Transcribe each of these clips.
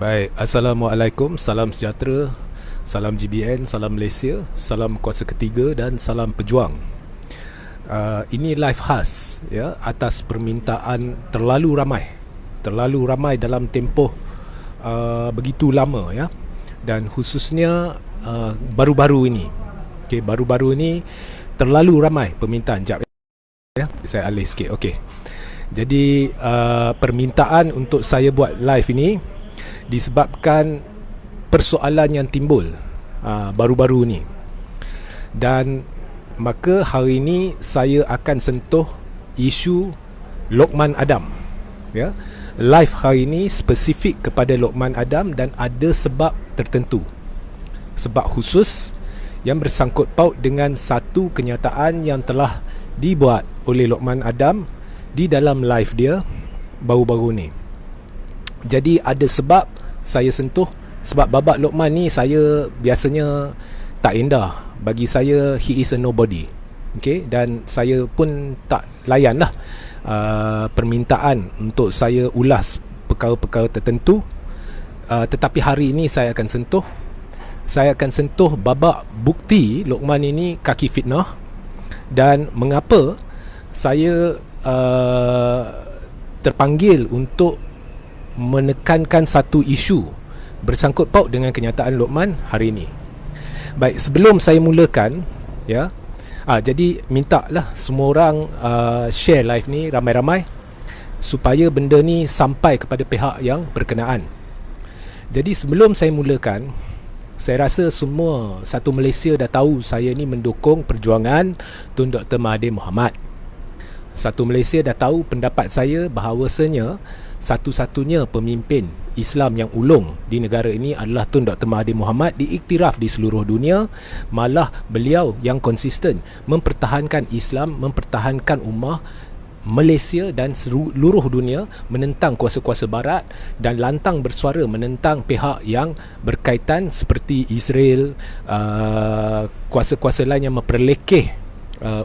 Baik, Assalamualaikum, salam sejahtera, salam GBN, salam Malaysia, salam kuasa ketiga dan salam pejuang. Ini live khas ya, atas permintaan terlalu ramai dalam tempoh begitu lama ya, dan khususnya baru-baru ini. Okey, baru-baru ini terlalu ramai permintaan. Jap ya, saya alih sikit. Okey. Jadi permintaan untuk saya buat live ini disebabkan persoalan yang timbul baru-baru ni, dan maka hari ini saya akan sentuh isu Lokman Adam ya. Live hari ini spesifik kepada Lokman Adam dan ada sebab tertentu, sebab khusus yang bersangkut paut dengan satu kenyataan yang telah dibuat oleh Lokman Adam di dalam live dia baru-baru ni. Jadi ada sebab saya sentuh, sebab babak Lokman ni saya biasanya tak indah. Bagi saya, he is a nobody. Okay? Dan saya pun tak layan lah permintaan untuk saya ulas perkara-perkara tertentu. Tetapi hari ini saya akan sentuh babak bukti Lokman ini kaki fitnah, dan mengapa saya terpanggil untuk menekankan satu isu bersangkut paut dengan kenyataan Lokman hari ini. Baik, sebelum saya mulakan ya, jadi mintalah semua orang share live ni ramai-ramai supaya benda ni sampai kepada pihak yang berkenaan. Jadi sebelum saya mulakan, saya rasa semua satu Malaysia dah tahu saya ni mendukung perjuangan Tun Dr. Mahathir Mohamad. Satu Malaysia dah tahu pendapat saya bahawasanya satu-satunya pemimpin Islam yang ulung di negara ini adalah Tun Dr. Mahathir Mohamad, diiktiraf di seluruh dunia. Malah beliau yang konsisten mempertahankan Islam, mempertahankan ummah Malaysia dan seluruh dunia menentang kuasa-kuasa barat, dan lantang bersuara menentang pihak yang berkaitan seperti Israel, kuasa-kuasa lain yang memperlekeh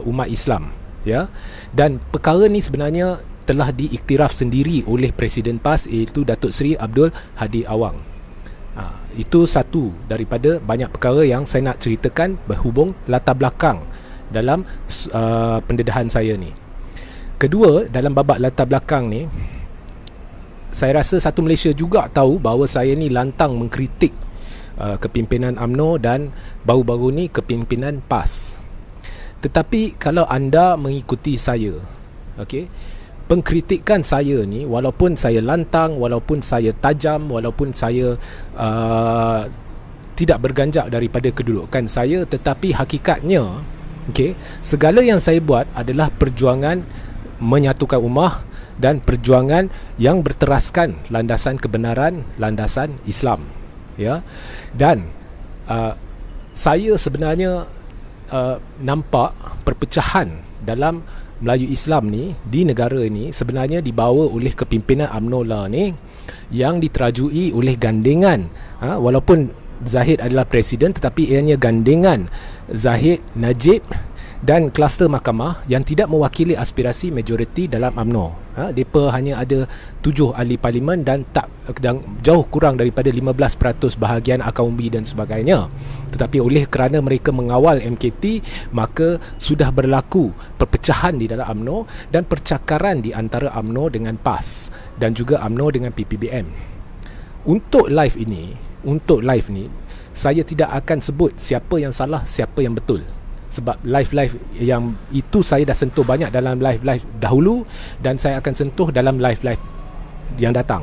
umat Islam ya. Dan perkara ni sebenarnya telah diiktiraf sendiri oleh Presiden PAS, iaitu Datuk Seri Abdul Hadi Awang. Itu satu daripada banyak perkara yang saya nak ceritakan berhubung latar belakang dalam pendedahan saya ni. Kedua, dalam babak latar belakang ni, saya rasa satu Malaysia juga tahu bahawa saya ni lantang mengkritik kepimpinan UMNO dan baru-baru ni kepimpinan PAS. Tetapi kalau anda mengikuti saya, okey, pengkritikan saya ni, walaupun saya lantang, walaupun saya tajam, walaupun saya tidak berganjak daripada kedudukan saya, tetapi hakikatnya segala yang saya buat adalah perjuangan menyatukan ummah dan perjuangan yang berteraskan landasan kebenaran, landasan Islam ya. Dan saya sebenarnya nampak perpecahan dalam Melayu Islam ni di negara ni sebenarnya dibawa oleh kepimpinan UMNO lah ni, yang diterajui oleh gandengan walaupun Zahid adalah presiden, tetapi ianya gandengan Zahid, Najib dan kluster mahkamah yang tidak mewakili aspirasi majoriti dalam UMNO. Mereka hanya ada 7 ahli parlimen dan jauh kurang daripada 15% bahagian akar umbi dan sebagainya. Tetapi oleh kerana mereka mengawal MKT, maka sudah berlaku perpecahan di dalam UMNO dan percakaran di antara UMNO dengan PAS dan juga UMNO dengan PPBM. Untuk live ni saya tidak akan sebut siapa yang salah, siapa yang betul, sebab live yang itu saya dah sentuh banyak dalam live dahulu, dan saya akan sentuh dalam live yang datang.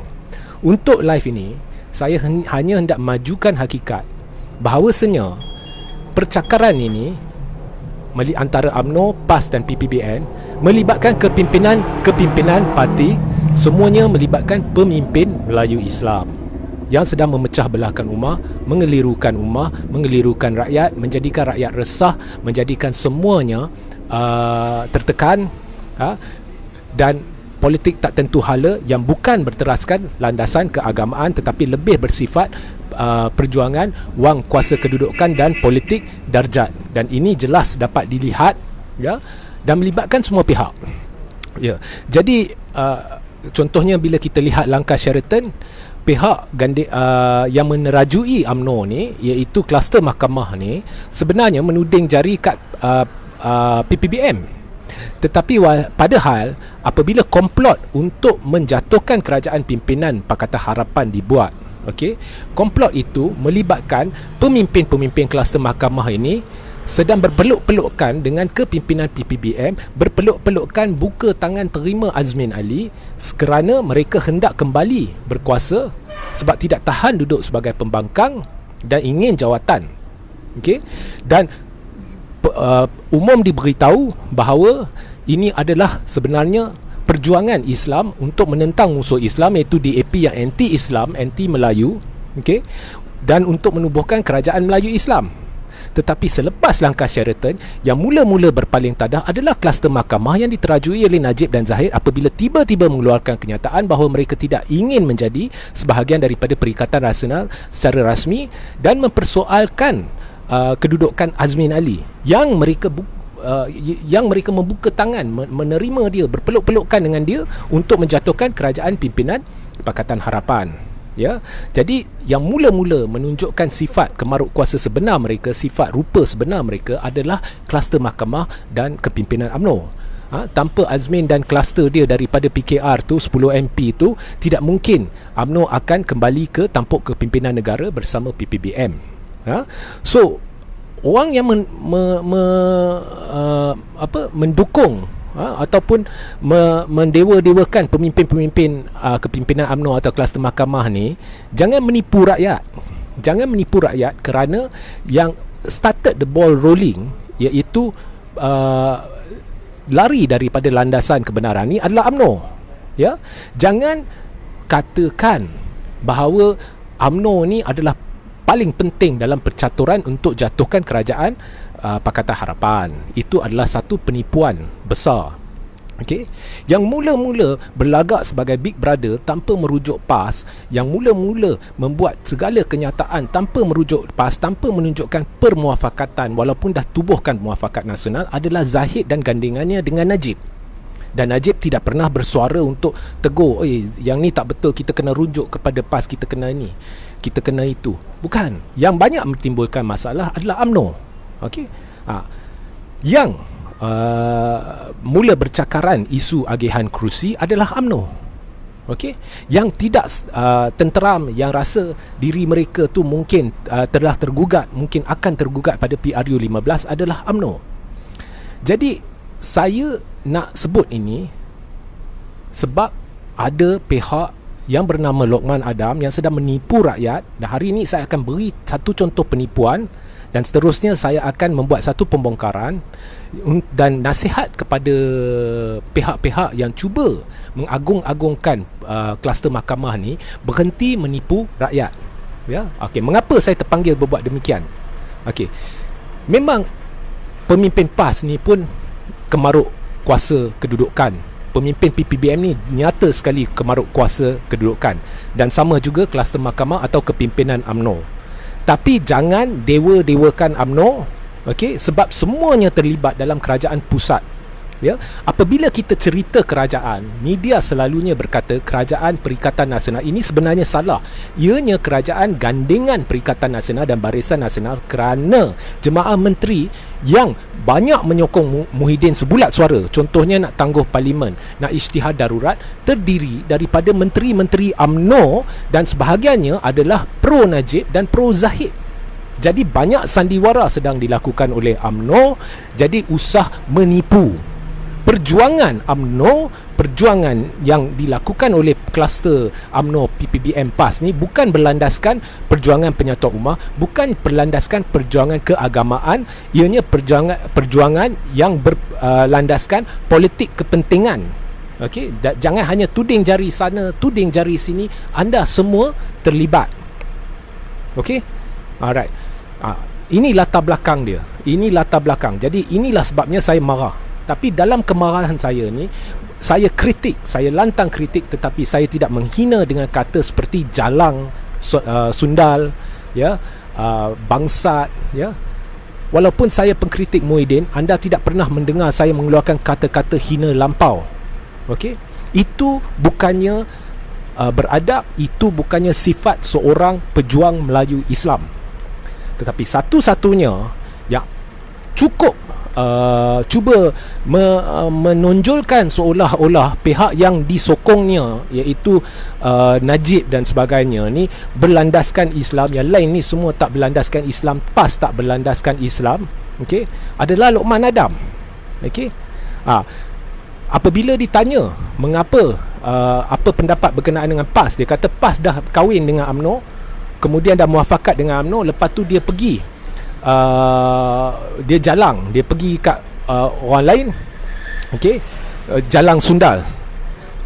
Untuk live ini, saya hanya hendak majukan hakikat bahawasanya percakaran ini antara UMNO, PAS dan PPBN melibatkan kepimpinan parti, semuanya melibatkan pemimpin Melayu Islam yang sedang memecah belahkan ummah, mengelirukan rakyat, menjadikan rakyat resah, menjadikan semuanya tertekan, dan politik tak tentu hala yang bukan berteraskan landasan keagamaan tetapi lebih bersifat perjuangan wang kuasa kedudukan dan politik darjat. Dan ini jelas dapat dilihat ya, dan melibatkan semua pihak ya. Jadi contohnya bila kita lihat langkah Sheraton, pihak yang menerajui UMNO ni, iaitu kluster mahkamah ni, sebenarnya menuding jari kat PPBM. Tetapi padahal apabila komplot untuk menjatuhkan kerajaan pimpinan Pakatan Harapan dibuat, okey, komplot itu melibatkan pemimpin-pemimpin kluster mahkamah ini sedang berpeluk-pelukkan dengan kepimpinan PPBM, berpeluk-pelukkan buka tangan terima Azmin Ali kerana mereka hendak kembali berkuasa sebab tidak tahan duduk sebagai pembangkang dan ingin jawatan. Okey, dan umum diberitahu bahawa ini adalah sebenarnya perjuangan Islam untuk menentang musuh Islam, iaitu DAP yang anti-Islam, anti-Melayu, okey, dan untuk menubuhkan kerajaan Melayu Islam. Tetapi selepas langkah Sheraton, yang mula-mula berpaling tadah adalah kluster mahkamah yang diterajui oleh Najib dan Zahid apabila tiba-tiba mengeluarkan kenyataan bahawa mereka tidak ingin menjadi sebahagian daripada Perikatan Nasional secara rasmi dan mempersoalkan kedudukan Azmin Ali yang mereka membuka tangan menerima dia, berpeluk-pelukkan dengan dia untuk menjatuhkan kerajaan pimpinan Pakatan Harapan. Ya, jadi yang mula-mula menunjukkan sifat kemaruk kuasa sebenar mereka, sifat rupa sebenar mereka adalah kluster mahkamah dan kepimpinan UMNO. Tanpa Azmin dan kluster dia daripada PKR tu, 10 MP tu, tidak mungkin UMNO akan kembali ke tampuk kepimpinan negara bersama PPBM. So orang yang mendukung ataupun mendewa-dewakan pemimpin-pemimpin kepimpinan UMNO atau kluster mahkamah ni, jangan menipu rakyat. Jangan menipu rakyat kerana yang started the ball rolling, iaitu lari daripada landasan kebenaran ni adalah UMNO. Ya, jangan katakan bahawa UMNO ni adalah paling penting dalam percaturan untuk jatuhkan kerajaan Pakatan Harapan. Itu adalah satu penipuan besar. Okey, yang mula-mula berlagak sebagai big brother tanpa merujuk PAS, yang mula-mula membuat segala kenyataan tanpa merujuk PAS, tanpa menunjukkan permuafakatan walaupun dah tubuhkan muafakat nasional, adalah Zahid dan gandingannya dengan Najib. Dan Najib tidak pernah bersuara untuk tegur, yang ni tak betul, kita kena rujuk kepada PAS, kita kena ni, kita kena itu. Bukan. Yang banyak menimbulkan masalah adalah UMNO. Okey, yang mula bercakaran isu agihan kerusi adalah UMNO. Okey, yang tidak tenteram, yang rasa diri mereka tu mungkin telah tergugat, mungkin akan tergugat pada PRU 15 adalah UMNO. Jadi saya nak sebut ini sebab ada pihak yang bernama Lokman Adam yang sedang menipu rakyat, dan hari ini saya akan beri satu contoh penipuan, dan seterusnya saya akan membuat satu pembongkaran dan nasihat kepada pihak-pihak yang cuba mengagung-agungkan kluster mahkamah ni berhenti menipu rakyat. Ya, okey, mengapa saya terpanggil berbuat demikian? Okey, memang pemimpin PAS ni pun kemaruk kuasa kedudukan. Pemimpin PPBM ni nyata sekali kemaruk kuasa kedudukan, dan sama juga kluster mahkamah atau kepimpinan UMNO. Tapi jangan dewa-dewakan UMNO, okey, sebab semuanya terlibat dalam kerajaan pusat. Ya, apabila kita cerita kerajaan, media selalunya berkata kerajaan Perikatan Nasional. Ini sebenarnya salah. Ianya kerajaan gandingan Perikatan Nasional dan Barisan Nasional, kerana jemaah menteri yang banyak menyokong Muhyiddin sebulat suara, contohnya nak tangguh parlimen, nak isytihar darurat, terdiri daripada menteri-menteri UMNO dan sebahagiannya adalah pro Najib dan pro Zahid. Jadi banyak sandiwara sedang dilakukan oleh UMNO. Jadi usah menipu. Perjuangan UMNO, perjuangan yang dilakukan oleh kluster UMNO PPBM PAS ni bukan berlandaskan perjuangan penyatuan ummah, bukan berlandaskan perjuangan keagamaan, ianya perjuangan yang berlandaskan politik kepentingan. Okey, jangan hanya tuding jari sana, tuding jari sini, anda semua terlibat. Okey? Alright. Ini latar belakang dia. Ini latar belakang. Jadi inilah sebabnya saya marah. Tapi dalam kemarahan saya ni, saya kritik, saya lantang kritik, tetapi saya tidak menghina dengan kata seperti jalang, sundal, ya, bangsat, ya. Walaupun saya pengkritik Muhyiddin, anda tidak pernah mendengar saya mengeluarkan kata-kata hina lampau. Okey? Itu bukannya beradab, itu bukannya sifat seorang pejuang Melayu Islam. Tetapi satu-satunya yang cukup cuba menonjolkan seolah-olah pihak yang disokongnya, iaitu Najib dan sebagainya ni, berlandaskan Islam, yang lain ni semua tak berlandaskan Islam, PAS tak berlandaskan Islam, okey, adalah Lokman Adam. Okey, apabila ditanya mengapa apa pendapat berkenaan dengan PAS, dia kata PAS dah kahwin dengan UMNO, kemudian dah muafakat dengan UMNO, lepas tu dia pergi dia jalang, dia pergi kat orang lain, okey, jalang sundal.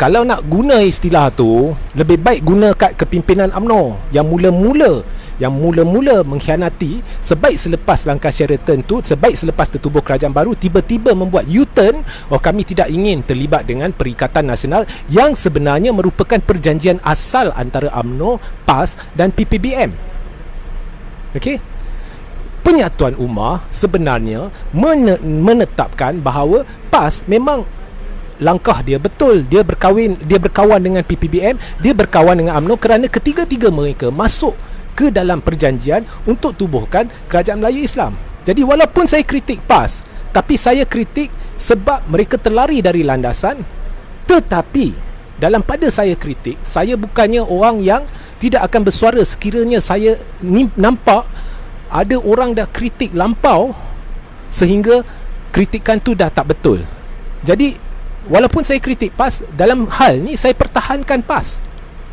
Kalau nak guna istilah tu, lebih baik guna kat kepimpinan UMNO yang mula-mula mengkhianati. Sebaik selepas langkah Sheraton tu, sebaik selepas tertubuh kerajaan baru, tiba-tiba membuat U-turn, kami tidak ingin terlibat dengan Perikatan Nasional yang sebenarnya merupakan perjanjian asal antara UMNO, PAS dan PPBM. Okey, Penyatuan Ummah sebenarnya menetapkan bahawa PAS memang langkah dia betul, dia berkawan dengan PPBM, dia berkawan dengan UMNO kerana ketiga-tiga mereka masuk ke dalam perjanjian untuk tubuhkan Kerajaan Melayu Islam. Jadi walaupun saya kritik PAS, tapi saya kritik sebab mereka terlari dari landasan. Tetapi dalam pada saya kritik, saya bukannya orang yang tidak akan bersuara sekiranya saya nampak ada orang dah kritik lampau sehingga kritikan tu dah tak betul. Jadi walaupun saya kritik PAS, dalam hal ni saya pertahankan PAS.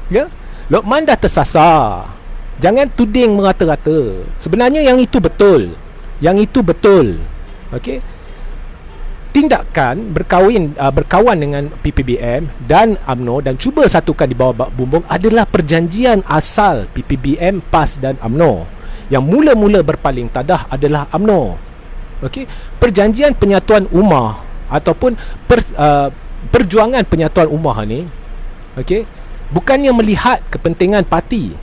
Ya, Lokman dah tersasar. Jangan tuding merata-rata. Sebenarnya yang itu betul. Yang itu betul. Okey. Tindakan berkawan dengan PPBM dan UMNO dan cuba satukan di bawah bak bumbung adalah perjanjian asal PPBM, PAS dan UMNO. Yang mula-mula berpaling tadah adalah UMNO. Okey, Perjanjian Penyatuan Ummah ataupun perjuangan penyatuan ummah ni, okey, bukannya melihat kepentingan parti.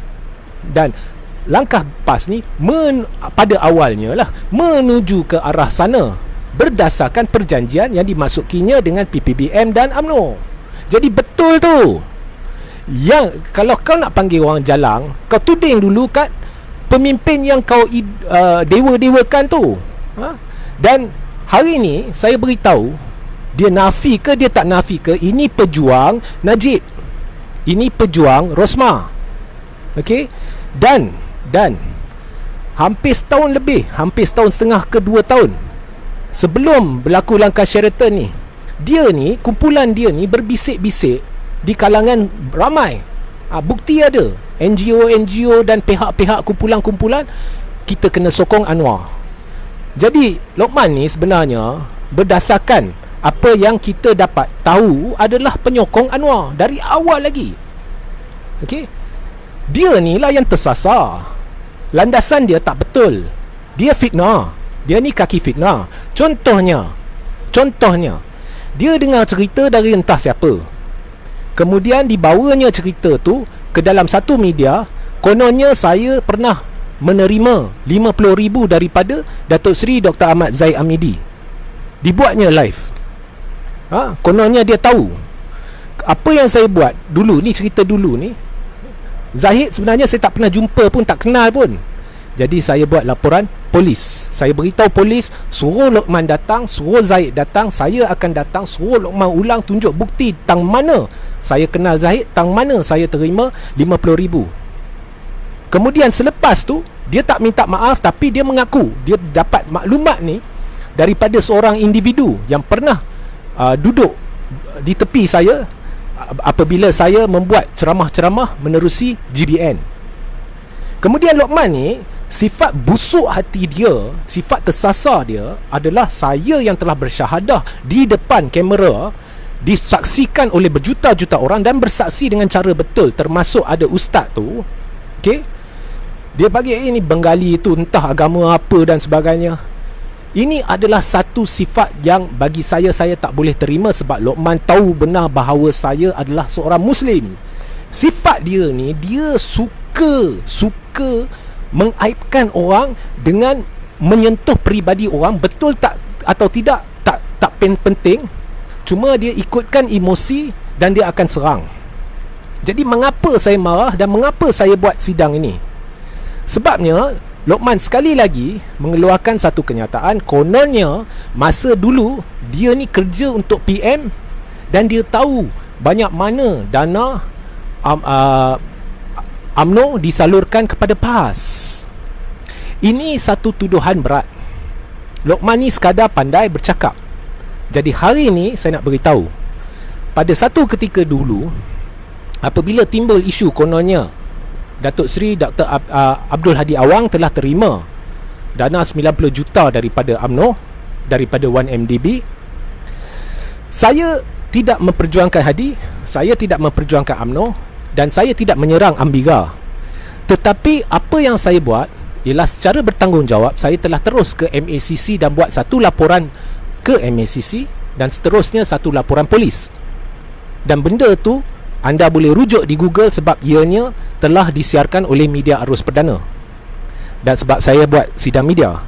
Dan langkah PAS ni pada awalnya lah menuju ke arah sana berdasarkan perjanjian yang dimasukinya dengan PPBM dan UMNO. Jadi betul tu. Yang kalau kau nak panggil orang jalang, kau tuding dulu kat pemimpin yang kau dewa-dewakan tu. Dan hari ni saya beritahu, dia nafi ke dia tak nafi ke, ini pejuang Najib, ini pejuang Rosmah. Okey, dan hampir setahun lebih, hampir setahun setengah ke 2 tahun sebelum berlaku langkah Sheraton ni, kumpulan dia ni berbisik-bisik di kalangan ramai. Bukti ada, NGO dan pihak-pihak kumpulan-kumpulan, kita kena sokong Anwar. Jadi Lokman ni sebenarnya berdasarkan apa yang kita dapat tahu adalah penyokong Anwar dari awal lagi. Okey, dia ni lah yang tersasar. Landasan dia tak betul. Dia fitnah. Dia ni kaki fitnah. Contohnya dia dengar cerita dari entah siapa, kemudian dibawanya cerita tu ke dalam satu media. Kononnya saya pernah menerima 50,000 daripada Datuk Seri Dr. Ahmad Zahid Hamidi. Dibuatnya live. Kononnya dia tahu apa yang saya buat dulu ni, cerita dulu ni. Zahid sebenarnya saya tak pernah jumpa pun, tak kenal pun. Jadi saya buat laporan polis. Saya beritahu polis, suruh Lokman datang, suruh Zahid datang, saya akan datang, suruh Lokman ulang, tunjuk bukti tang mana saya kenal Zahid, tang mana saya terima 50,000. Kemudian selepas tu dia tak minta maaf, tapi dia mengaku dia dapat maklumat ni daripada seorang individu yang pernah duduk di tepi saya apabila saya membuat ceramah-ceramah menerusi GBN. Kemudian Lokman ni, sifat busuk hati dia, sifat tersasar dia adalah saya yang telah bersyahadah di depan kamera, disaksikan oleh berjuta-juta orang dan bersaksi dengan cara betul, termasuk ada ustaz tu. Okey, dia bagi ini Bengali tu entah agama apa dan sebagainya. Ini adalah satu sifat yang bagi saya tak boleh terima, sebab Lokman tahu benar bahawa saya adalah seorang Muslim. Sifat dia ni, dia suka mengaibkan orang dengan menyentuh peribadi orang. Betul tak atau tidak, tak penting. Cuma dia ikutkan emosi dan dia akan serang. Jadi mengapa saya marah dan mengapa saya buat sidang ini? Sebabnya Lokman sekali lagi mengeluarkan satu kenyataan, kononnya masa dulu dia ni kerja untuk PM dan dia tahu banyak mana dana UMNO disalurkan kepada PAS. Ini satu tuduhan berat. Lokman ni sekadar pandai bercakap. Jadi hari ini saya nak beritahu, pada satu ketika dulu apabila timbul isu kononnya Datuk Seri Dr. Abdul Hadi Awang telah terima dana 90 juta daripada UMNO, daripada 1MDB, saya tidak memperjuangkan Hadi, saya tidak memperjuangkan UMNO dan saya tidak menyerang Ambiga. Tetapi apa yang saya buat ialah secara bertanggungjawab saya telah terus ke MACC dan buat satu laporan ke MACC dan seterusnya satu laporan polis. Dan benda tu anda boleh rujuk di Google sebab ianya telah disiarkan oleh media arus perdana. Dan sebab saya buat sidang media.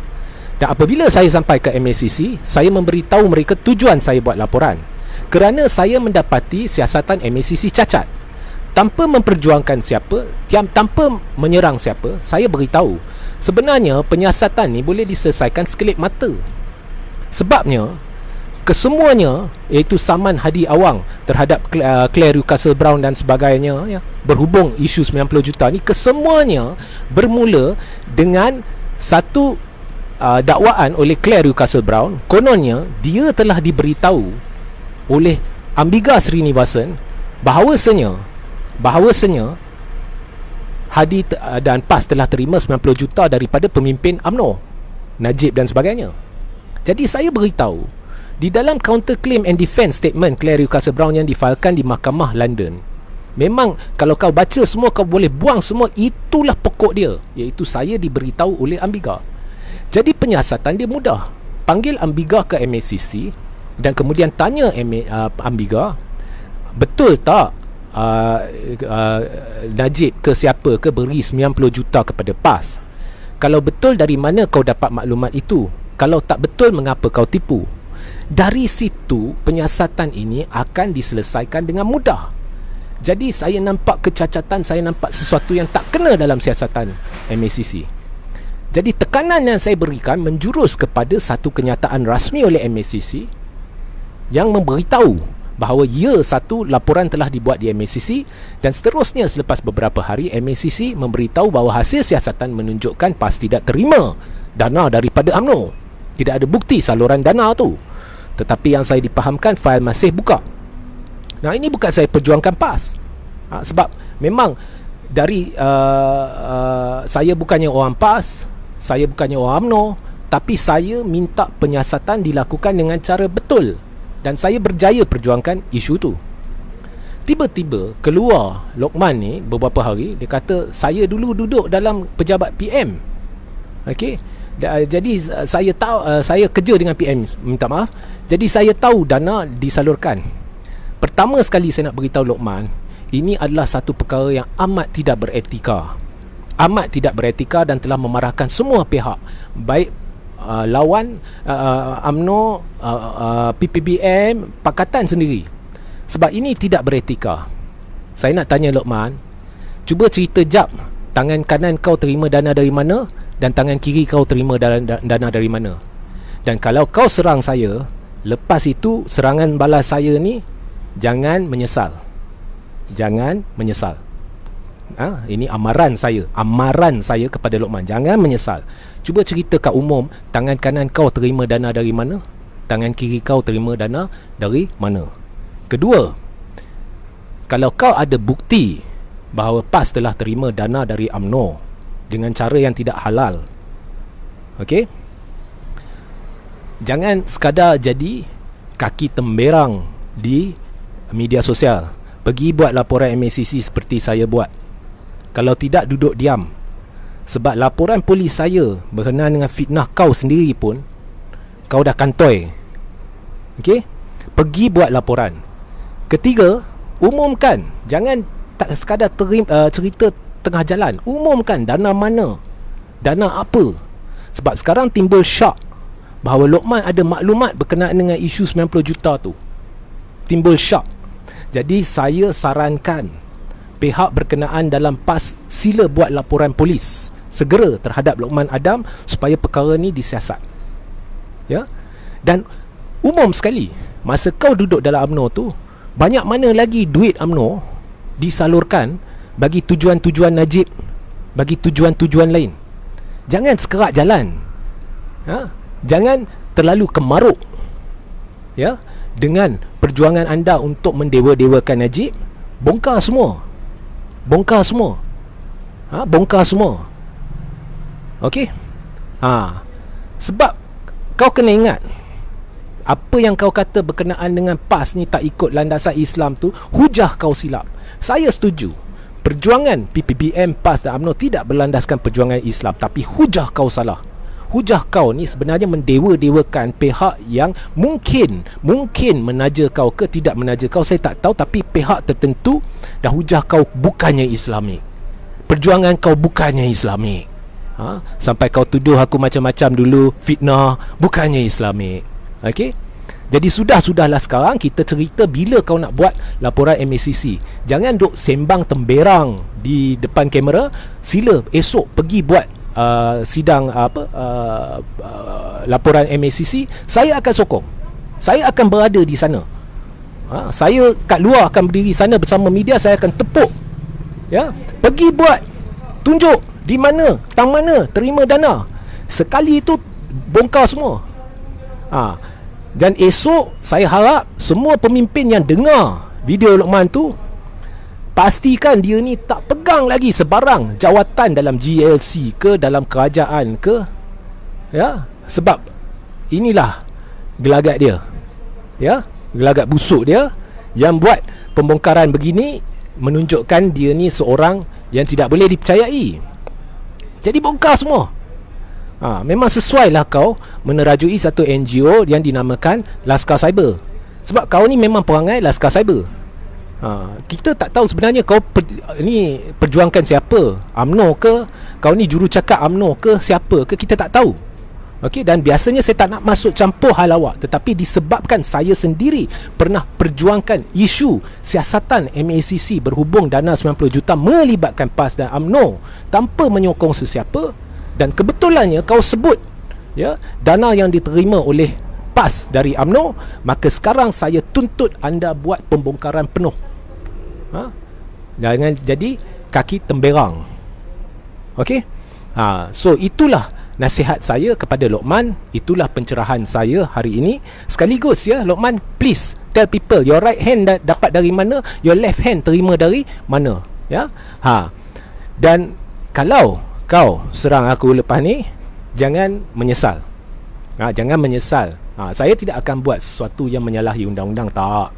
Dan apabila saya sampai ke MACC, saya memberitahu mereka tujuan saya buat laporan. Kerana saya mendapati siasatan MACC cacat. Tanpa memperjuangkan siapa, tanpa menyerang siapa, saya beritahu sebenarnya penyiasatan ni boleh diselesaikan sekelip mata. Sebabnya kesemuanya, iaitu saman Hadi Awang terhadap Claire Newcastle Brown dan sebagainya, ya, berhubung isu 90 juta ni, kesemuanya bermula dengan satu dakwaan oleh Claire Newcastle Brown. Kononnya dia telah diberitahu oleh Ambiga Srinivasan bahawasanya Hadi dan PAS telah terima 90 juta daripada pemimpin UMNO, Najib dan sebagainya. Jadi saya beritahu di dalam counter claim and defense statement Claire Newcastle Brown yang difailkan di Mahkamah London, memang kalau kau baca semua, kau boleh buang semua, itulah pokok dia, iaitu saya diberitahu oleh Ambiga. Jadi penyiasatan dia mudah. Panggil Ambiga ke MACC dan kemudian tanya Ambiga, betul tak Najib ke siapa ke beri 90 juta kepada PAS? Kalau betul, dari mana kau dapat maklumat itu? Kalau tak betul, mengapa kau tipu? Dari situ penyiasatan ini akan diselesaikan dengan mudah. Jadi saya nampak kecacatan, saya nampak sesuatu yang tak kena dalam siasatan MACC. Jadi tekanan yang saya berikan menjurus kepada satu kenyataan rasmi oleh MACC yang memberitahu bahawa satu laporan telah dibuat di MACC, dan seterusnya selepas beberapa hari MACC memberitahu bahawa hasil siasatan menunjukkan PAS tidak terima dana daripada UMNO. Tidak ada bukti saluran dana tu. Tetapi yang saya dipahamkan, fail masih buka. Nah, ini bukan saya perjuangkan PAS, sebab memang dari saya bukannya orang PAS, saya bukannya orang UMNO, tapi saya minta penyiasatan dilakukan dengan cara betul, dan saya berjaya perjuangkan isu tu. Tiba-tiba keluar Lokman ni beberapa hari, dia kata saya dulu duduk dalam pejabat PM. Okey, jadi saya tahu, saya kerja dengan PM, minta maaf. Jadi saya tahu dana disalurkan. Pertama sekali saya nak beritahu Lokman, ini adalah satu perkara yang amat tidak beretika. Amat tidak beretika dan telah memarahkan semua pihak, baik lawan UMNO, PPBM, Pakatan sendiri. Sebab ini tidak beretika. Saya nak tanya Lokman, cuba cerita jap, tangan kanan kau terima dana dari mana dan tangan kiri kau terima dana dari mana. Dan kalau kau serang saya, lepas itu serangan balas saya ni, jangan menyesal. Jangan menyesal. Ini amaran saya kepada Lokman, jangan menyesal. Cuba cerita kat umum, tangan kanan kau terima dana dari mana, tangan kiri kau terima dana dari mana. Kedua, kalau kau ada bukti bahawa PAS telah terima dana dari UMNO dengan cara yang tidak halal, okey, jangan sekadar jadi kaki temberang di media sosial. Pergi buat laporan MACC seperti saya buat. Kalau tidak, duduk diam. Sebab laporan polis saya berkenaan dengan fitnah kau sendiri pun, kau dah kantoi. Okey? Pergi buat laporan. Ketiga, umumkan. Jangan tak sekadar cerita tengah jalan. Umumkan dana mana, dana apa. Sebab sekarang timbul syak bahawa Lokman ada maklumat berkenaan dengan isu 90 juta tu. Timbul syak. Jadi saya sarankan pihak berkenaan dalam PAS sila buat laporan polis segera terhadap Lokman Adam supaya perkara ni disiasat. Ya. Dan umum sekali, masa kau duduk dalam UMNO tu, banyak mana lagi duit UMNO disalurkan bagi tujuan-tujuan Najib, bagi tujuan-tujuan lain. Jangan sekerak jalan. Jangan terlalu kemaruk, ya, dengan perjuangan anda untuk mendewa-dewakan Najib. Bongkar semua. Bongkar semua. Bongkar semua. Okey? Sebab kau kena ingat, apa yang kau kata berkenaan dengan PAS ni tak ikut landasan Islam tu, hujah kau silap. Saya setuju. Perjuangan PPBM, PAS dan UMNO tidak berlandaskan perjuangan Islam, tapi hujah kau salah. Hujah kau ni sebenarnya mendewa-dewakan pihak yang mungkin menaja kau ke tidak menaja kau, saya tak tahu, tapi pihak tertentu. Dan hujah kau bukannya Islamik. Perjuangan kau bukannya Islamik. Sampai kau tuduh aku macam-macam dulu, fitnah, bukannya Islamik. Okey? Jadi sudahlah sekarang kita cerita bila kau nak buat laporan MACC. Jangan duk sembang temberang di depan kamera. Sila esok pergi buat sidang laporan MACC. Saya akan sokong. Saya akan berada di sana. Saya kat luar akan berdiri sana bersama media. Saya akan tepuk. Ya, pergi buat. Tunjuk di mana, tang mana, terima dana. Sekali itu bongkar semua. Dan esok saya harap semua pemimpin yang dengar video Lokman tu, pastikan dia ni tak pegang lagi sebarang jawatan dalam GLC ke, dalam kerajaan ke. Ya, sebab inilah gelagat dia. Ya, gelagat busuk dia yang buat pembongkaran begini, menunjukkan dia ni seorang yang tidak boleh dipercayai. Jadi bongkar semua. Memang sesuai lah kau menerajui satu NGO yang dinamakan Laskar Cyber. Sebab kau ni memang perangai Laskar Cyber. Kita tak tahu sebenarnya kau ni perjuangkan siapa, UMNO ke, kau ni jurucakap UMNO ke, siapa ke, kita tak tahu. Okey, dan biasanya saya tak nak masuk campur hal awak, tetapi disebabkan saya sendiri pernah perjuangkan isu siasatan MACC berhubung dana 90 juta melibatkan PAS dan UMNO tanpa menyokong sesiapa. Dan kebetulannya kau sebut, ya, dana yang diterima oleh PAS dari UMNO, maka sekarang saya tuntut anda buat pembongkaran penuh. Jangan jadi kaki temberang. Okey? So itulah nasihat saya kepada Lokman. Itulah pencerahan saya hari ini. Sekaligus, ya, Lokman, please tell people your right hand dapat dari mana, your left hand terima dari mana. Ya. Dan kalau kau serang aku lepas ni, jangan menyesal. Jangan menyesal. Saya tidak akan buat sesuatu yang menyalahi undang-undang, tak.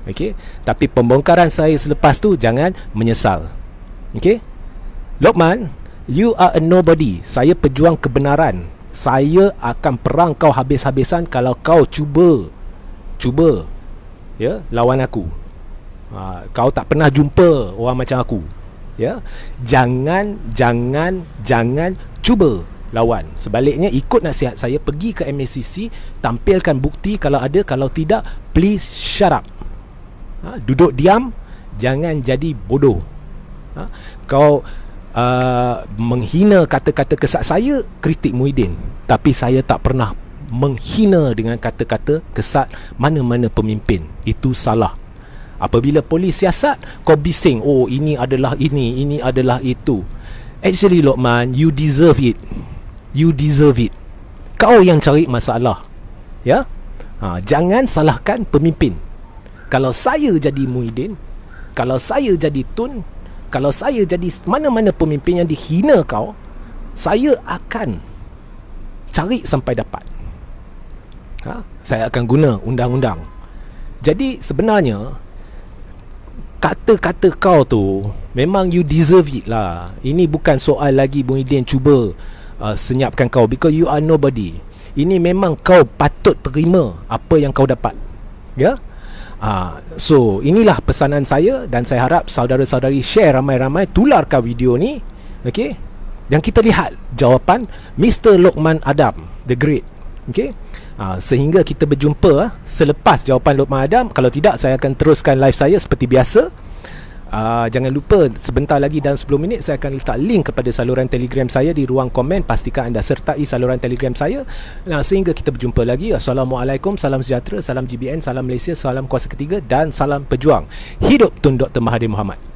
Okey? Tapi pembongkaran saya selepas tu, jangan menyesal. Okey? Lokman, you are a nobody. Saya pejuang kebenaran. Saya akan perang kau habis-habisan kalau kau cuba ya, lawan aku. Kau tak pernah jumpa orang macam aku. Ya, jangan cuba lawan. Sebaliknya, ikut nasihat saya, pergi ke MACC, tampilkan bukti kalau ada, kalau tidak, please shut up. Duduk diam, jangan jadi bodoh. Kau menghina kata-kata kesat saya, kritik Muhyiddin, tapi saya tak pernah menghina dengan kata-kata kesat mana-mana pemimpin. Itu salah. Apabila polis siasat, kau bising, oh ini adalah ini adalah itu. Actually, Lokman, you deserve it. You deserve it. Kau yang cari masalah. Ya? Jangan salahkan pemimpin. Kalau saya jadi Muhyiddin, kalau saya jadi Tun, kalau saya jadi mana-mana pemimpin yang dihina kau, saya akan cari sampai dapat. Saya akan guna undang-undang. Jadi sebenarnya kata-kata kau tu memang you deserve it lah. Ini bukan soal lagi Muhyiddin cuba senyapkan kau, because you are nobody. Ini memang kau patut terima apa yang kau dapat. Ya. So inilah pesanan saya, dan saya harap saudara-saudari share ramai-ramai, tularkan video ni. Okey, dan kita lihat jawapan Mr. Lokman Adam the Great. Okey, sehingga kita berjumpa selepas jawapan Lokman Adam. Kalau tidak, saya akan teruskan live saya seperti biasa. Jangan lupa sebentar lagi dalam 10 minit saya akan letak link kepada saluran Telegram saya di ruang komen. Pastikan anda sertai saluran Telegram saya. Sehingga kita berjumpa lagi. Assalamualaikum, salam sejahtera, salam GBN, salam Malaysia, salam kuasa ketiga dan salam pejuang. Hidup Tun Dr. Mahathir Mohamad.